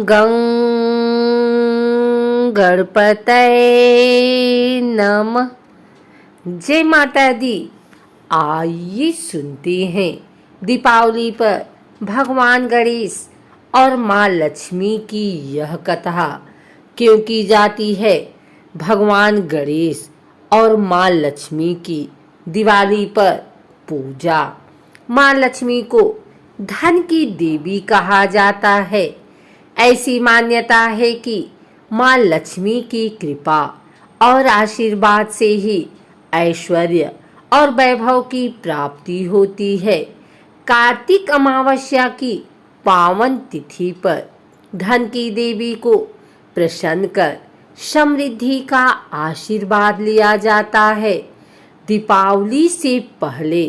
गं गणपतये नमः। जय माता दी। आइए सुनते हैं दीपावली पर भगवान गणेश और माँ लक्ष्मी की यह कथा क्यों की जाती है। भगवान गणेश और माँ लक्ष्मी की दिवाली पर पूजा। माँ लक्ष्मी को धन की देवी कहा जाता है। ऐसी मान्यता है कि माँ लक्ष्मी की कृपा और आशीर्वाद से ही ऐश्वर्य और वैभव की प्राप्ति होती है। कार्तिक अमावस्या की पावन तिथि पर धन की देवी को प्रसन्न कर समृद्धि का आशीर्वाद लिया जाता है। दीपावली से पहले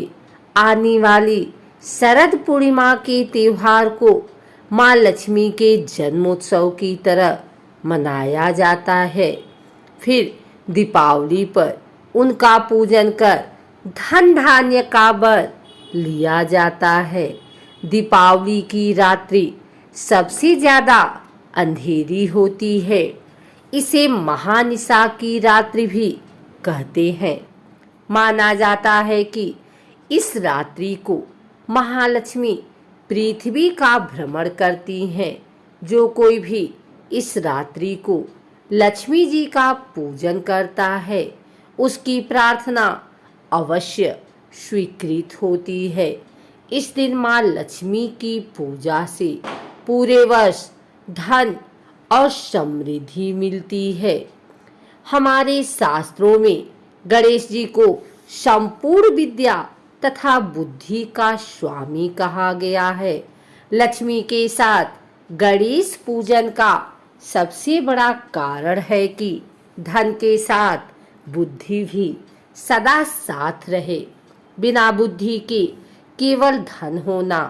आने वाली शरद पूर्णिमा के त्योहार को माँ लक्ष्मी के जन्मोत्सव की तरह मनाया जाता है। फिर दीपावली पर उनका पूजन कर धन धान्य का वर लिया जाता है। दीपावली की रात्रि सबसे ज्यादा अंधेरी होती है। इसे महानिशा की रात्रि भी कहते हैं। माना जाता है कि इस रात्रि को महालक्ष्मी पृथ्वी का भ्रमण करती हैं। जो कोई भी इस रात्रि को लक्ष्मी जी का पूजन करता है उसकी प्रार्थना अवश्य स्वीकृत होती है। इस दिन माँ लक्ष्मी की पूजा से पूरे वर्ष धन और समृद्धि मिलती है। हमारे शास्त्रों में गणेश जी को संपूर्ण विद्या तथा बुद्धि का स्वामी कहा गया है। लक्ष्मी के साथ गणेश पूजन का सबसे बड़ा कारण है कि धन के साथ बुद्धि भी सदा साथ रहे। बिना बुद्धि के केवल धन होना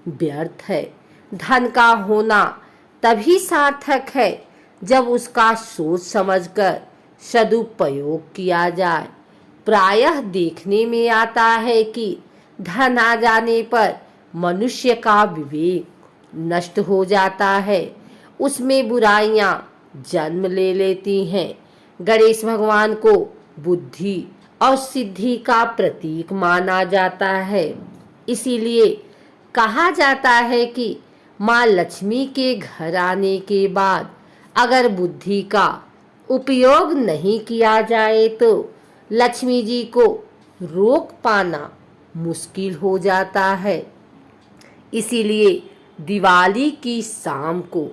व्यर्थ है। धन का होना तभी सार्थक है जब उसका सोच समझकर सदुपयोग किया जाए। प्रायः देखने में आता है कि धन आ जाने पर मनुष्य का विवेक नष्ट हो जाता है। उसमें बुराइयां जन्म ले लेती हैं। गणेश भगवान को बुद्धि और सिद्धि का प्रतीक माना जाता है। इसीलिए कहा जाता है कि माँ लक्ष्मी के घर आने के बाद अगर बुद्धि का उपयोग नहीं किया जाए तो लक्ष्मी जी को रोक पाना मुश्किल हो जाता है। इसीलिए दिवाली की शाम को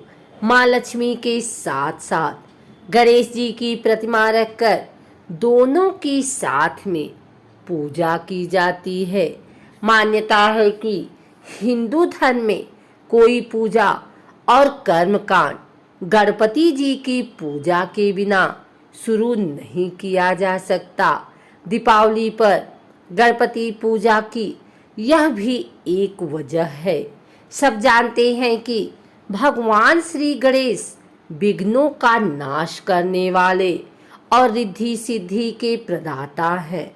माँ लक्ष्मी के साथ साथ गणेश जी की प्रतिमा रखकर दोनों की साथ में पूजा की जाती है। मान्यता है कि हिंदू धर्म में कोई पूजा और कर्मकांड गणपति जी की पूजा के बिना शुरू नहीं किया जा सकता। दीपावली पर गणपति पूजा की यह भी एक वजह है। सब जानते हैं कि भगवान श्री गणेश विघ्नों का नाश करने वाले और रिद्धि सिद्धि के प्रदाता हैं।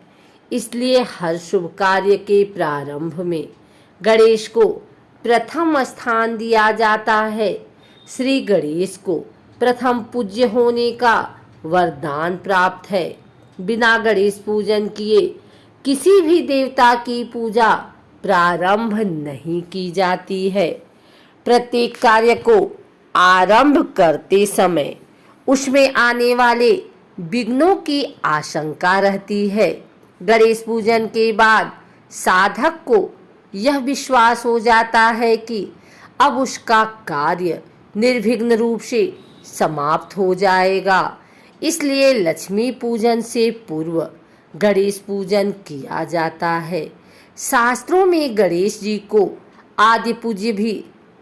इसलिए हर शुभ कार्य के प्रारंभ में गणेश को प्रथम स्थान दिया जाता है। श्री गणेश को प्रथम पूज्य होने का वरदान प्राप्त है। बिना गणेश पूजन किए किसी भी देवता की पूजा प्रारंभ नहीं की जाती है। प्रत्येक कार्य को आरंभ करते समय उसमें आने वाले विघ्नों की आशंका रहती है। गणेश पूजन के बाद साधक को यह विश्वास हो जाता है कि अब उसका कार्य निर्विघ्न रूप से समाप्त हो जाएगा। इसलिए लक्ष्मी पूजन से पूर्व गणेश पूजन किया जाता है। शास्त्रों में गणेश जी को आदि पूज्य भी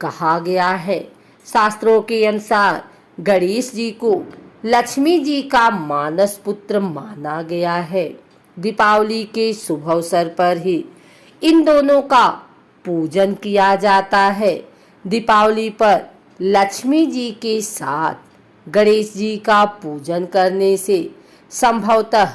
कहा गया है। शास्त्रों के अनुसार गणेश जी को लक्ष्मी जी का मानस पुत्र माना गया है। दीपावली के शुभ अवसर पर ही इन दोनों का पूजन किया जाता है। दीपावली पर लक्ष्मी जी के साथ गणेश जी का पूजन करने से संभवतः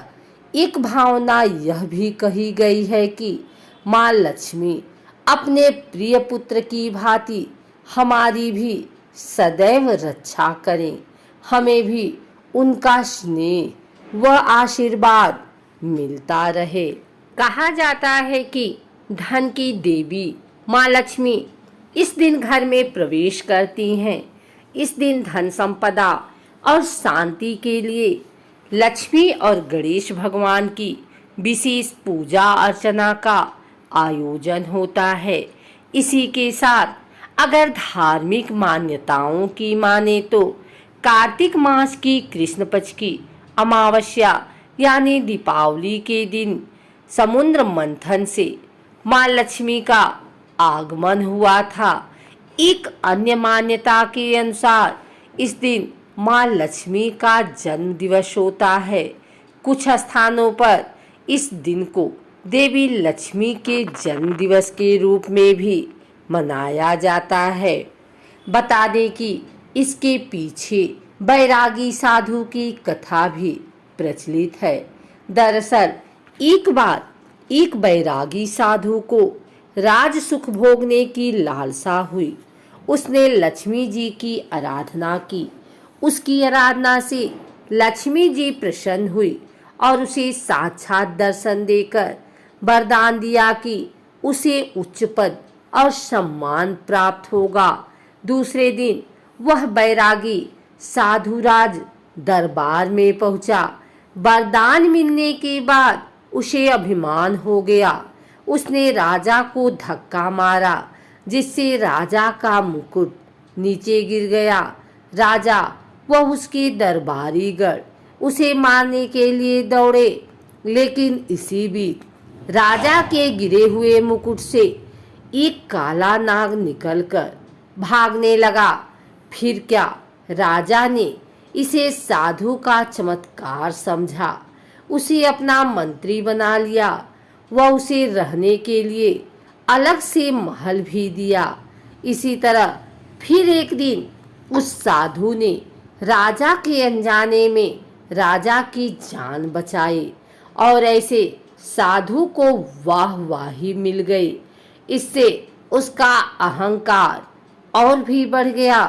एक भावना यह भी कही गई है कि माँ लक्ष्मी अपने प्रिय पुत्र की भांति हमारी भी सदैव रक्षा करें। हमें भी उनका स्नेह व आशीर्वाद मिलता रहे। कहा जाता है कि धन की देवी माँ लक्ष्मी इस दिन घर में प्रवेश करती हैं। इस दिन धन संपदा और शांति के लिए लक्ष्मी और गणेश भगवान की विशेष पूजा अर्चना का आयोजन होता है। इसी के साथ अगर धार्मिक मान्यताओं की माने तो कार्तिक मास की कृष्ण पक्ष की अमावस्या यानी दीपावली के दिन समुद्र मंथन से माँ लक्ष्मी का आगमन हुआ था। एक अन्य मान्यता के अनुसार इस दिन माँ लक्ष्मी का जन्म दिवस होता है। कुछ स्थानों पर इस दिन को देवी लक्ष्मी के जन्म दिवस के रूप में भी मनाया जाता है। बता दें कि इसके पीछे बैरागी साधु की कथा भी प्रचलित है। दरअसल एक बार एक बैरागी साधु को राज सुख भोगने की लालसा हुई। उसने लक्ष्मी जी की आराधना की। उसकी आराधना से लक्ष्मी जी प्रसन्न हुई और उसे साक्षात दर्शन देकर वरदान दिया कि उसे उच्च पद और सम्मान प्राप्त होगा। दूसरे दिन वह बैरागी साधुराज दरबार में पहुंचा। वरदान मिलने के बाद उसे अभिमान हो गया। उसने राजा को धक्का मारा जिससे राजा का मुकुट नीचे गिर गया। राजा व उसके दरबारी गण उसे मारने के लिए दौड़े, लेकिन इसी बीच राजा के गिरे हुए मुकुट से एक काला नाग निकलकर भागने लगा। फिर क्या, राजा ने इसे साधु का चमत्कार समझा, उसे अपना मंत्री बना लिया व उसे रहने के लिए अलग से महल भी दिया। इसी तरह फिर एक दिन उस साधु ने राजा के अनजाने में राजा की जान बचाई और ऐसे साधु को वाहवाही मिल गई। इससे उसका अहंकार और भी बढ़ गया।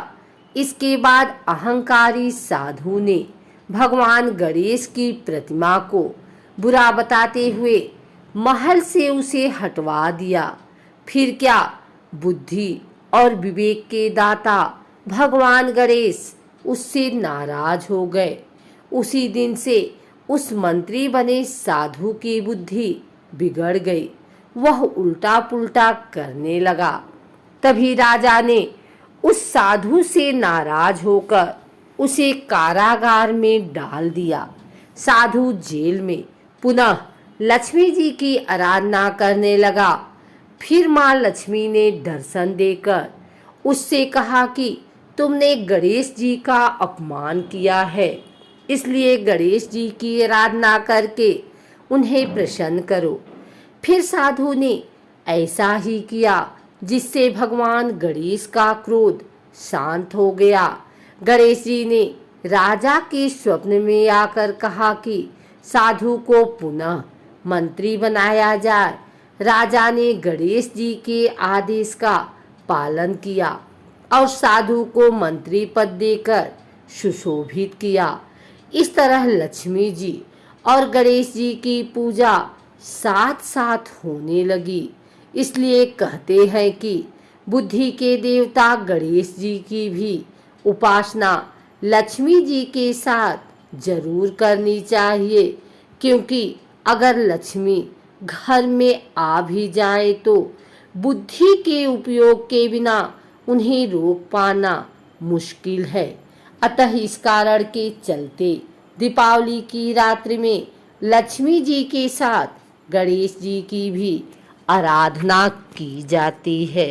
इसके बाद अहंकारी साधु ने भगवान गणेश की प्रतिमा को बुरा बताते हुए महल से उसे हटवा दिया। फिर क्या, बुद्धि और विवेक के दाता भगवान गणेश उससे नाराज हो गए। उसी दिन से उस मंत्री बने साधु की बुद्धि बिगड़ गई। वह उल्टा पुल्टा करने लगा। तभी राजा ने उस साधु से नाराज होकर उसे कारागार में डाल दिया। साधु जेल में पुनः लक्ष्मी जी की आराधना करने लगा। फिर माँ लक्ष्मी ने दर्शन देकर उससे कहा कि तुमने गणेश जी का अपमान किया है, इसलिए गणेश जी की आराधना करके उन्हें प्रसन्न करो। फिर साधु ने ऐसा ही किया, जिससे भगवान गणेश का क्रोध शांत हो गया। गणेश जी ने राजा के स्वप्न में आकर कहा कि साधु को पुनः मंत्री बनाया जाए। राजा ने गणेश जी के आदेश का पालन किया और साधु को मंत्री पद देकर सुशोभित किया। इस तरह लक्ष्मी जी और गणेश जी की पूजा साथ साथ होने लगी। इसलिए कहते हैं कि बुद्धि के देवता गणेश जी की भी उपासना लक्ष्मी जी के साथ जरूर करनी चाहिए, क्योंकि अगर लक्ष्मी घर में आ भी जाए तो बुद्धि के उपयोग के बिना उन्हें रोक पाना मुश्किल है। अतः इस कारण के चलते दीपावली की रात्रि में लक्ष्मी जी के साथ गणेश जी की भी आराधना की जाती है।